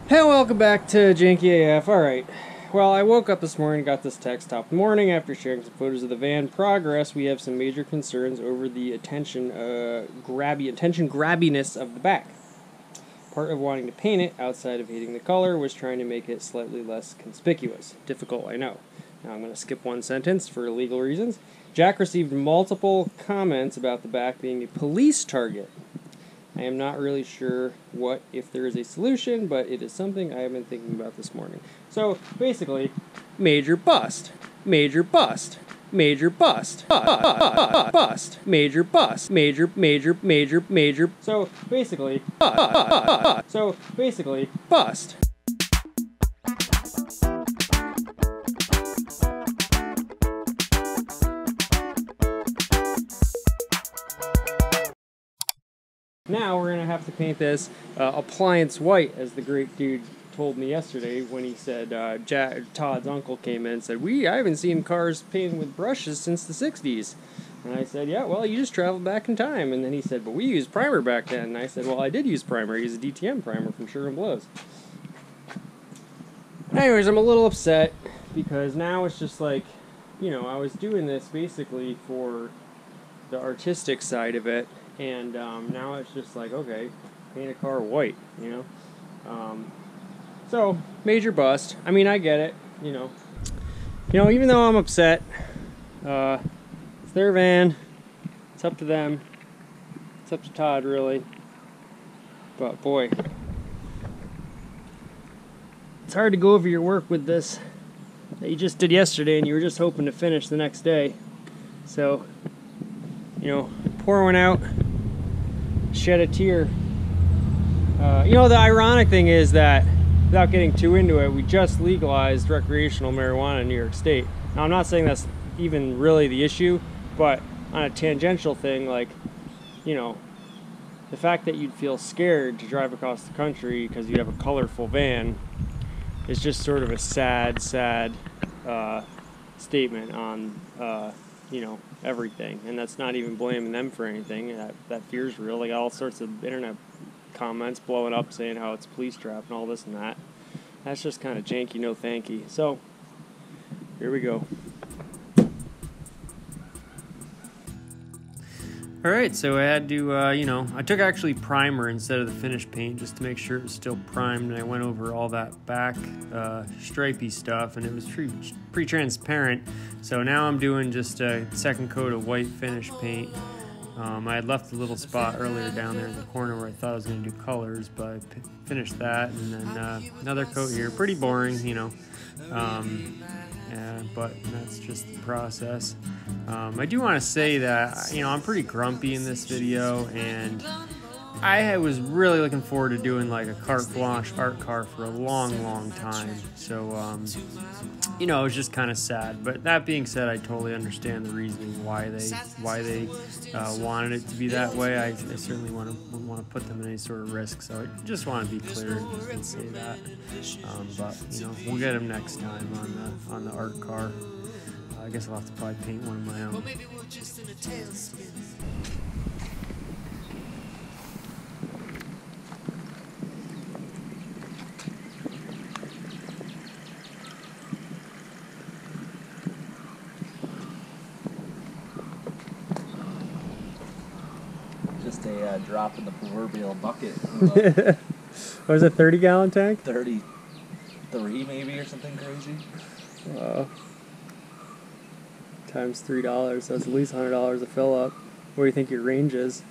Hey, welcome back to Janky AF. Alright, well, I woke up this morning, got this text top of the morning after sharing some photos of the van progress. We have some major concerns over the attention grabbiness of the back. Part of wanting to paint it, outside of hating the color, was trying to make it slightly less conspicuous. Difficult, I know. Now I'm going to skip one sentence for legal reasons. Jack received multiple comments about the back being a police target. I am not really sure if there is a solution, but it is something I have been thinking about this morning. So, basically, major bust, major bust, major bust, bust, major bust, major, so basically, bust. Now we're going to have to paint this appliance white, as the great dude told me yesterday when he said Todd's uncle came in and said, I haven't seen cars painted with brushes since the 60s. And I said, yeah, well, you just traveled back in time. And then he said, but we used primer back then. And I said, well, I did use primer. I used a DTM primer from Sugar and Blows. Anyways, I'm a little upset because now it's just like, I was doing this basically for the artistic side of it. And now it's just like, okay, paint a car white, So, major bust. I mean, I get it, even though I'm upset, it's their van. It's up to them. It's up to Todd, really. But, boy, it's hard to go over your work with this that you just did yesterday and you were just hoping to finish the next day. So, pour one out, shed a tear. The ironic thing is that, without getting too into it, we just legalized recreational marijuana in New York State. Now, I'm not saying that's even really the issue, but on a tangential thing, like, the fact that you'd feel scared to drive across the country because you have a colorful van is just sort of a sad statement on, everything. And that's not even blaming them for anything. That fear's real. They got all sorts of internet comments blowing up saying how it's police trap and all this and that. That's just kind of janky, no thanky. So, here we go. Alright, so I had to, I took actually primer instead of the finished paint just to make sure it was still primed, and I went over all that back stripey stuff, and it was pretty transparent. So now I'm doing just a second coat of white finish paint. I had left a little spot earlier down there in the corner where I thought I was going to do colors, but I finished that, and then another coat here. Pretty boring, but that's just the process. I do want to say that, I'm pretty grumpy in this video, and I was really looking forward to doing like a carte blanche art car for a long time. So, it was just kind of sad. But that being said, I totally understand the reasoning why they wanted it to be that way. I certainly wouldn't want to put them in any sort of risk. So I just want to be clear and say that. But we'll get them next time on the art car. I guess I'll have to probably paint one of my own. Just a drop in the proverbial bucket. Was it a 30-gallon tank? 33 maybe, or something crazy. Wow. Times $3, so that's at least $100 a fill up. What do you think your range is?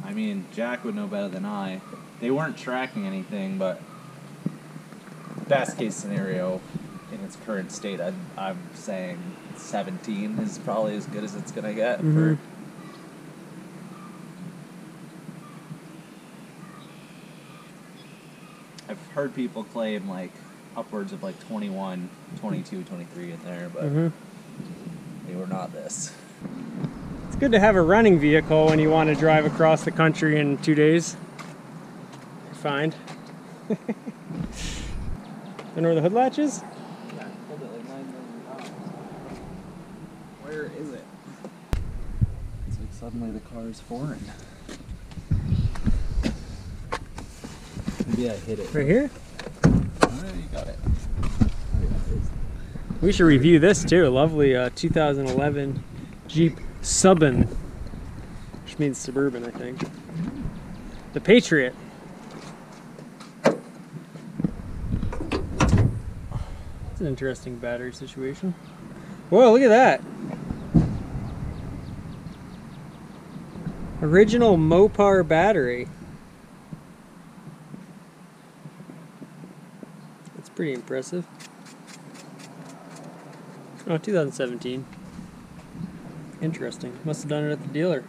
I mean, Jack would know better than I. They weren't tracking anything, but best case scenario in its current state, I'm saying 17 is probably as good as it's gonna get. Mm-hmm. I've heard people claim like upwards of like 21, 22, 23 in there, but they were not this. It's good to have a running vehicle when you want to drive across the country in 2 days. You find. You know where the hood latch is? Yeah, hold it like 9 million pounds. Where is it? It's like suddenly the car is foreign. Maybe I hit it. Right here? Oh, you got it. We should review this too. A lovely 2011 Jeep Suburban, which means suburban, I think. The Patriot. It's an interesting battery situation. Whoa, look at that. Original Mopar battery. That's pretty impressive. Oh, 2017. Interesting. Must have done it at the dealer.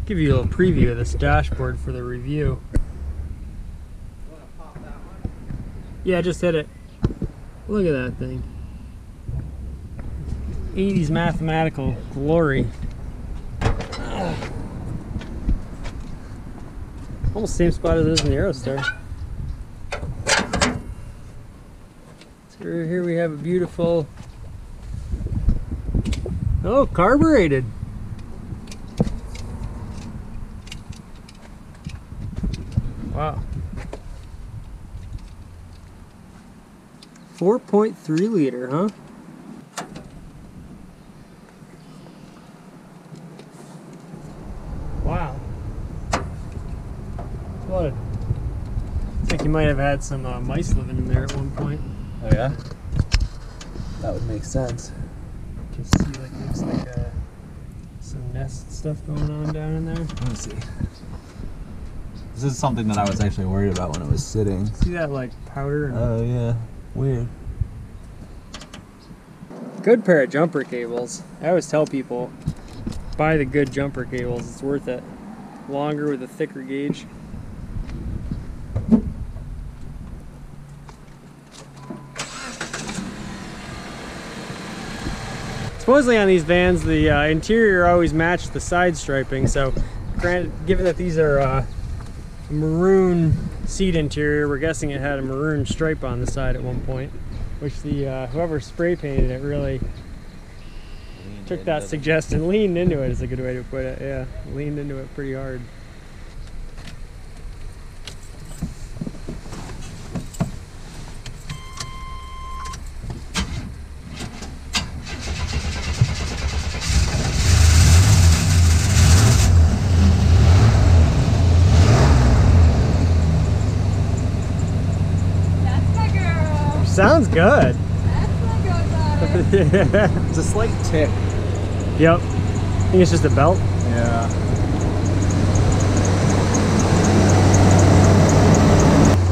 Give you a little preview of this dashboard for the review. Want to pop that one? Yeah, just hit it. Look at that thing. 80s mathematical glory. Almost same spot as it is in the Aerostar. So here we have a beautiful... Oh, carbureted. Wow. 4.3 liter, huh? Wow. What? Looks like you might have had some mice living in there at one point. Oh yeah? That would make sense. You can see looks like some nest stuff going on down in there. Let me see. This is something that I was actually worried about when it was sitting. See that like powder? Oh yeah, weird. Good pair of jumper cables. I always tell people, buy the good jumper cables. It's worth it. Longer with a thicker gauge. Supposedly on these vans, the interior always matched the side striping. So, granted, given that these are maroon seat interior, we're guessing it had a maroon stripe on the side at one point, which the whoever spray painted it really took that suggestion, leaned into it is a good way to put it. Yeah, leaned into it pretty hard. Sounds good. Yeah. It's a slight tick. Yep. I think it's just a belt. Yeah.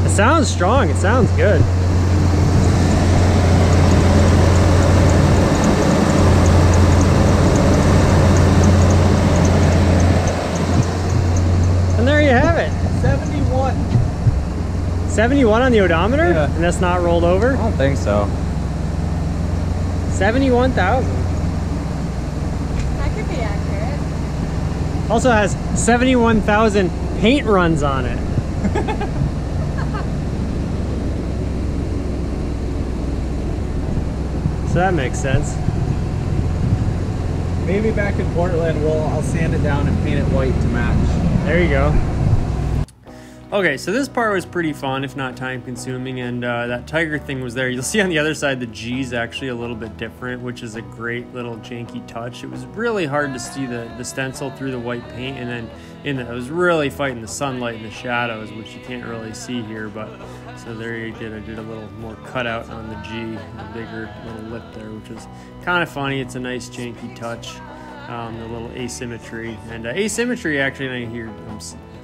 It sounds strong. It sounds good. And there you have it. 71. 71 on the odometer? Yeah. And that's not rolled over? I don't think so. 71,000. That could be accurate. Also has 71,000 paint runs on it. So that makes sense. Maybe back in Portland, I'll sand it down and paint it white to match. There you go. Okay, so this part was pretty fun, if not time consuming, and that Tiger thing was there. You'll see on the other side the G's actually a little bit different, which is a great little janky touch. It was really hard to see the stencil through the white paint, and then it was really fighting the sunlight and the shadows, which you can't really see here, but so there you did. I did a little more cutout on the G, the bigger little lip there, which is kind of funny. It's a nice janky touch, the little asymmetry, and asymmetry actually, and I hear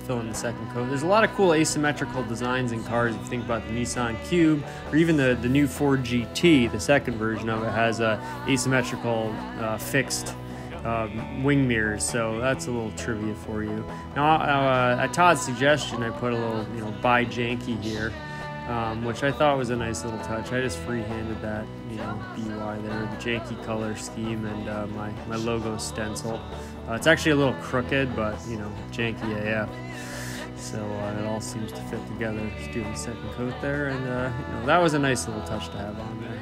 fill in the second coat. There's a lot of cool asymmetrical designs in cars. If you think about the Nissan Cube, or even the new Ford GT, the second version of it has asymmetrical fixed wing mirrors. So that's a little trivia for you. Now, at Todd's suggestion, I put a little, buy janky here, which I thought was a nice little touch. I just freehanded that, BY there, the janky color scheme, and my logo stencil. It's actually a little crooked, but janky AF. So it all seems to fit together. Just doing the second coat there, and that was a nice little touch to have on there.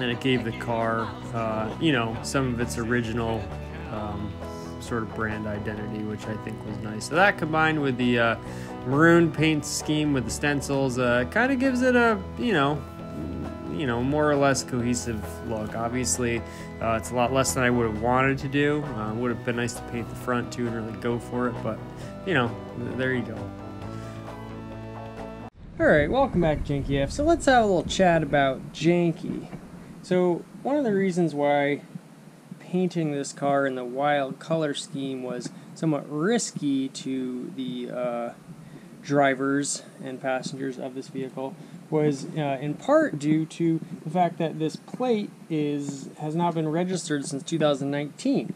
And it gave the car, some of its original sort of brand identity, which I think was nice. So that combined with the maroon paint scheme with the stencils kind of gives it a, more or less cohesive look. Obviously, it's a lot less than I would have wanted to do. Would have been nice to paint the front too and really go for it, but there you go. Alright, welcome back, Janky AF. So let's have a little chat about Janky. So one of the reasons why painting this car in the wild color scheme was somewhat risky to the drivers and passengers of this vehicle was in part due to the fact that this plate has not been registered since 2019.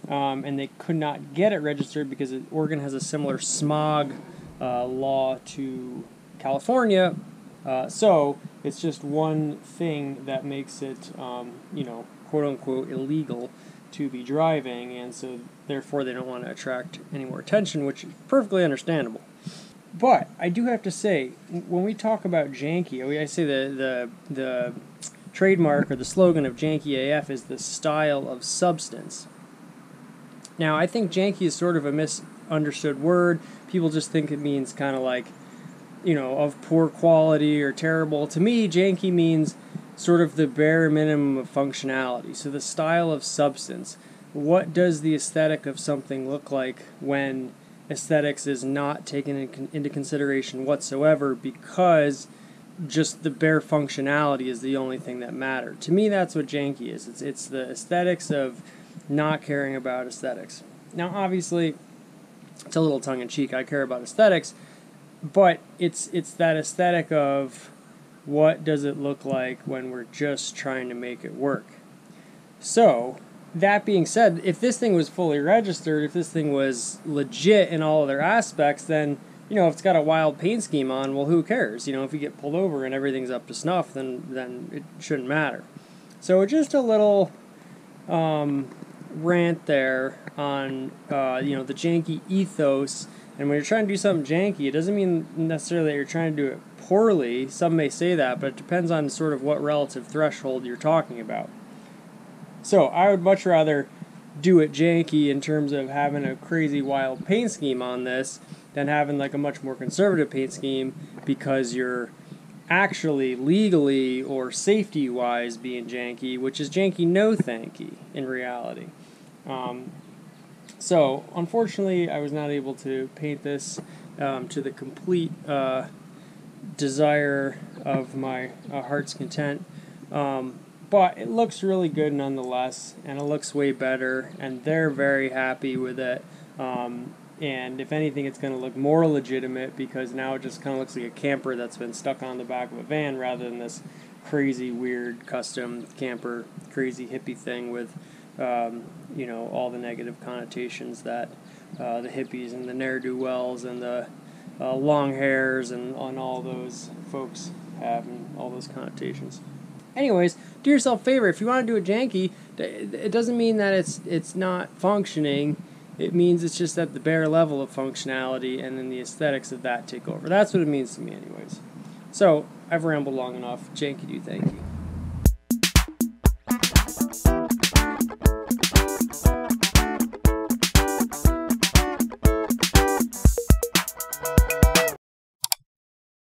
And they could not get it registered because Oregon has a similar smog law to California, so it's just one thing that makes it, quote unquote, illegal to be driving, and so therefore they don't want to attract any more attention, which is perfectly understandable. But I do have to say, when we talk about Janky, I say the trademark or the slogan of Janky AF is the style of substance. Now, I think Janky is sort of a misunderstood word. People just think it means kind of like, of poor quality or terrible. To me, Janky means sort of the bare minimum of functionality. So the style of substance. What does the aesthetic of something look like when aesthetics is not taken into consideration whatsoever because just the bare functionality is the only thing that matters? To me, that's what Janky is. It's the aesthetics of not caring about aesthetics. Now, obviously, it's a little tongue-in-cheek. I care about aesthetics, but it's that aesthetic of what does it look like when we're just trying to make it work. So, that being said, if this thing was fully registered, if this thing was legit in all other aspects, then, if it's got a wild paint scheme on, well, who cares? If you get pulled over and everything's up to snuff, then it shouldn't matter. So, just a little rant there on, the Janky ethos. And when you're trying to do something janky, it doesn't mean necessarily that you're trying to do it poorly. Some may say that, but it depends on sort of what relative threshold you're talking about. So I would much rather do it janky in terms of having a crazy wild paint scheme on this than having like a much more conservative paint scheme because you're actually legally or safety-wise being janky, which is janky no thanky in reality. So, unfortunately, I was not able to paint this to the complete desire of my heart's content, but it looks really good nonetheless, and it looks way better, and they're very happy with it, and if anything, it's going to look more legitimate because now it just kind of looks like a camper that's been stuck on the back of a van rather than this crazy, weird, custom camper, crazy hippie thing with all the negative connotations that the hippies and the ne'er-do-wells and the long hairs and all those folks have, and all those connotations. Anyways, do yourself a favor. If you want to do it janky, it doesn't mean that it's not functioning. It means it's just at the bare level of functionality, and then the aesthetics of that take over. That's what it means to me anyways. So, I've rambled long enough. Janky do thank you.